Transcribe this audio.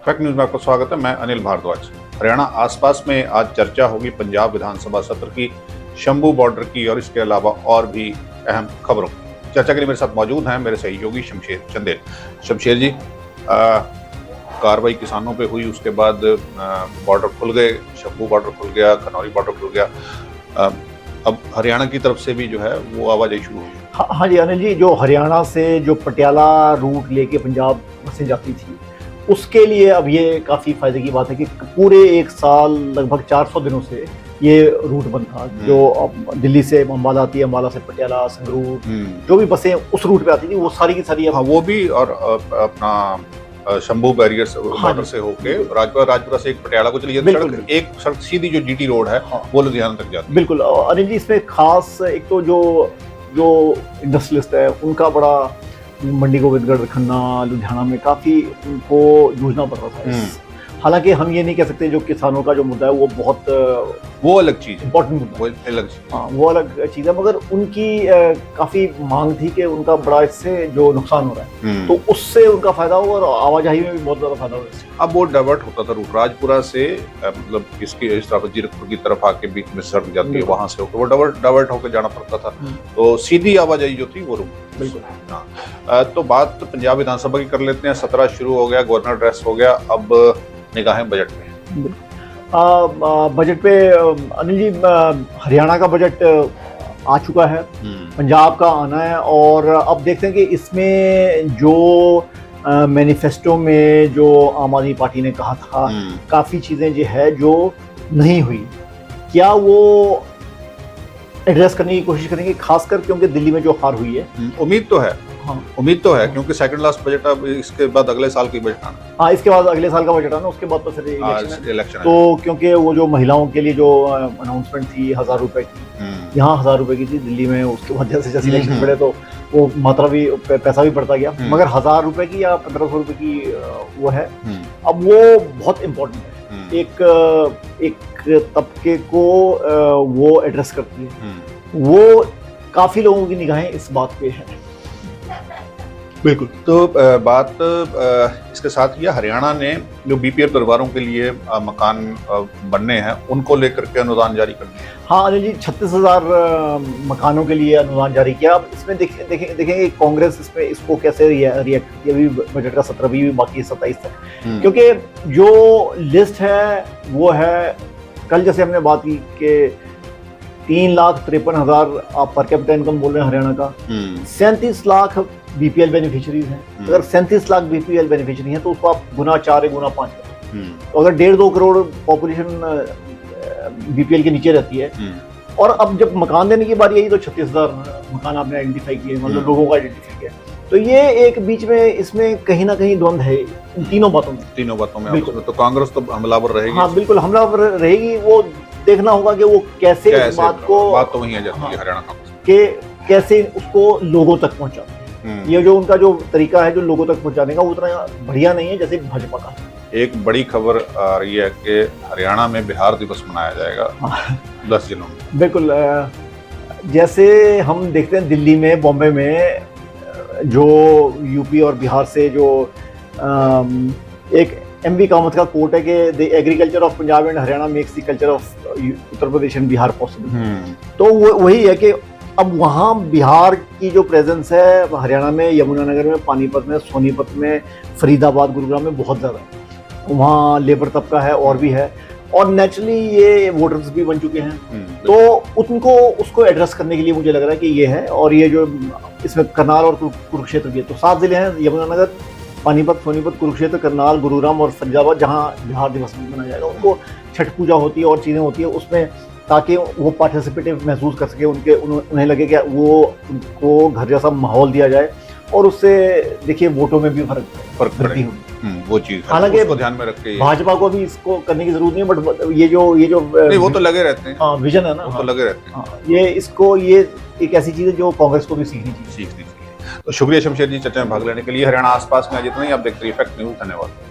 Fact news में आपका स्वागत है। मैं अनिल भारद्वाज। हरियाणा आसपास में आज चर्चा होगी पंजाब विधानसभा सत्र की, शंभू बॉर्डर की और इसके अलावा और भी अहम खबरों की। चर्चा के लिए मेरे साथ मौजूद हैं मेरे सहयोगी शमशेर चंदेल। शमशेर जी, कार्रवाई किसानों पे हुई, उसके बाद बॉर्डर खुल गए, शंभू बॉर्डर खुल गया, खनौरी बॉर्डर खुल गया। अब हरियाणा की तरफ से भी जो है वो आवाजाही शुरू हुई। हाँ जी अनिल जी, जो हरियाणा से जो पटियाला रूट लेके पंजाब बसें जाती थी, उसके लिए अब ये काफ़ी फायदे की बात है कि पूरे एक साल लगभग 400 दिनों से ये रूट बंद था। जो अब दिल्ली से अम्बाला आती है, अम्बाला से पटियाला, संगरूर, जो भी बसें उस रूट पे आती थी वो सारी की सारी हाँ, वो भी, और अपना शंभू बैरियर बॉर्डर से होके राजपुरा से एक पटियाला को चली जाती है। एक सड़क सीधी जो जीटी रोड है वो लुधियाना तक जाती है। बिल्कुल अनिल जी, इसमें खास एक तो जो इंडस्ट्रियलिस्ट है उनका बड़ा, मंडी गोविंदगढ़, खन्ना, लुधियाना में काफ़ी उनको जूझना पड़ रहा था। हालांकि हम ये नहीं कह सकते, जो किसानों का जो मुद्दा है वो बहुत, वो अलग चीज़, इम्पोर्टेंट मुद्दा, वो अलग चीज़, हाँ वो अलग चीज़ है, मगर उनकी काफ़ी मांग थी कि उनका बड़ा इससे जो नुकसान हो रहा है तो उससे उनका फायदा हुआ और आवाजाही में भी बहुत ज़्यादा फायदा हुआ। अब वो डाइवर्ट होता था रूट, राजपुरा से मतलब इसकी इस तरफ जीरकपुर की तरफ आके बीच में सड़क जाती है, वहां से होकर वो डाइवर्ट होकर जाना पड़ता था, तो सीधी आवाजाही जो थी वो रुक। बिल्कुल। हाँ, तो बात पंजाब विधानसभा की कर लेते हैं। 17 शुरू हो गया, गवर्नर एड्रेस हो गया, अब निगाहें बजट पे। बजट पे अनिल जी, हरियाणा का बजट आ चुका है, पंजाब का आना है, और अब देखते हैं कि इसमें जो मैनिफेस्टो में जो आम आदमी पार्टी ने कहा था, काफ़ी चीज़ें जो है जो नहीं हुई, क्या वो एड्रेस करने की कोशिश करेंगे, खासकर क्योंकि दिल्ली में जो हार हुई है। उम्मीद तो है, हाँ उम्मीद तो है, क्योंकि सेकंड लास्ट बजट, अब इसके बाद अगले साल की बजट आना। हाँ, इसके बाद अगले साल का बजट आना, उसके बाद तो फिर इलेक्शन है। तो क्योंकि वो जो महिलाओं के लिए जो अनाउंसमेंट थी 1000 रुपए की, यहाँ 1000 रुपए की थी, दिल्ली में उसके बाद जैसे इलेक्शन पड़े तो वो मात्रा भी, पैसा भी बढ़ता गया, मगर 1000 रुपए की या 1500 रुपए की वो है। अब वो बहुत इम्पोर्टेंट है, एक तबके को वो एड्रेस करती है, वो काफी लोगों की निगाहें इस बात पे है। बिल्कुल। तो बात इसके साथ ही हरियाणा ने जो बीपीएल परिवारों के लिए मकान बनने हैं उनको लेकर के अनुदान जारी कर दिया। हाँ अनिल जी, 36,000 मकानों के लिए अनुदान जारी किया। अब इसमें देखेंगे कांग्रेस इसमें इसको कैसे रिएक्ट करती है। अभी बजट का 17 भी बाकी 27 तक, क्योंकि जो लिस्ट है वो है, कल जैसे हमने बात की कि 3,53,000 आप पर कैपिटा इनकम बोल रहे हैं हरियाणा का, 37 लाख बीपीएल बेनिफिशियरीज हैं। अगर 37 लाख बीपीएल बेनिफिशियरी हैं तो उसको आप गुना 4 या गुना 5 करें, तो अगर 1.5-2 करोड़ पॉपुलेशन बीपीएल के नीचे रहती है, और अब जब मकान देने की बारी आई तो 36,000 मकान आपने आइडेंटिफाई किए, मतलब लोगों को आइडेंटिफाई किया, तो ये एक बीच में इसमें कहीं ना कहीं द्वंद है इन तीनों बातों में। बिल्कुल। तो कांग्रेस तो हमलावर रहेगी। हाँ बिल्कुल, हमलावर रहेगी। वो देखना होगा कि वो कैसे इस बात तो वहीं आ जाती है हरियाणा कांग्रेस के, कैसे उसको लोगों तक पहुंचाते हैं। ये जो उनका जो तरीका है जो लोगों तक पहुंचाने का, उतना बढ़िया नहीं है जैसे भाजपा का। एक बड़ी खबर आ रही है कि हरियाणा में बिहार दिवस मनाया जाएगा 10 जिलों में। बिल्कुल, जैसे हम देखते हैं दिल्ली में, बॉम्बे में, जो यूपी और बिहार से जो एक एमवी कामत का कोट है कि the agriculture of Punjab and Haryana makes the culture of Uttar Pradesh and Bihar possible. तो वो वही है कि अब वहाँ बिहार की जो प्रेजेंस है हरियाणा में, यमुनानगर में, पानीपत में, सोनीपत में, फरीदाबाद, गुरुग्राम में बहुत ज़्यादा है। वहाँ लेबर तबका है और भी है, और नेचुरली ये वोटर्स भी बन चुके हैं, तो उनको उसको एड्रेस करने के लिए मुझे लग रहा है कि ये है। और ये जो इसमें करनाल और कुरुक्षेत्र भी है, तो 7 जिले हैं, यमुनानगर, पानीपत, सोनीपत, कुरुक्षेत्र, करनाल, गुरुग्राम और फरीदाबाद, जहाँ बिहार दिवस मनाया जाएगा। उनको छठ पूजा होती है और चीज़ें होती है उसमें, ताकि वो पार्टिसिपेटिव महसूस कर सके, उन्हें लगे कि वो उनको घर जैसा माहौल दिया जाए, और उससे देखिए वोटों में भी फर्क पड़ती होगी। वो चीज हालांकि ध्यान में रख के भाजपा को भी इसको करने की जरूरत नहीं है, बट ये जो नहीं, वो तो लगे रहते हैं। हाँ, विजन है ना, वो तो लगे रहते हैं। ये एक ऐसी चीज है जो कांग्रेस को भी सीखनी चाहिए। तो शुक्रिया शमशेर जी चर्चा में भाग लेने के लिए। हरियाणा आसपास में आज इतना ही। आप देखते रहिए फैक्ट न्यूज। धन्यवाद।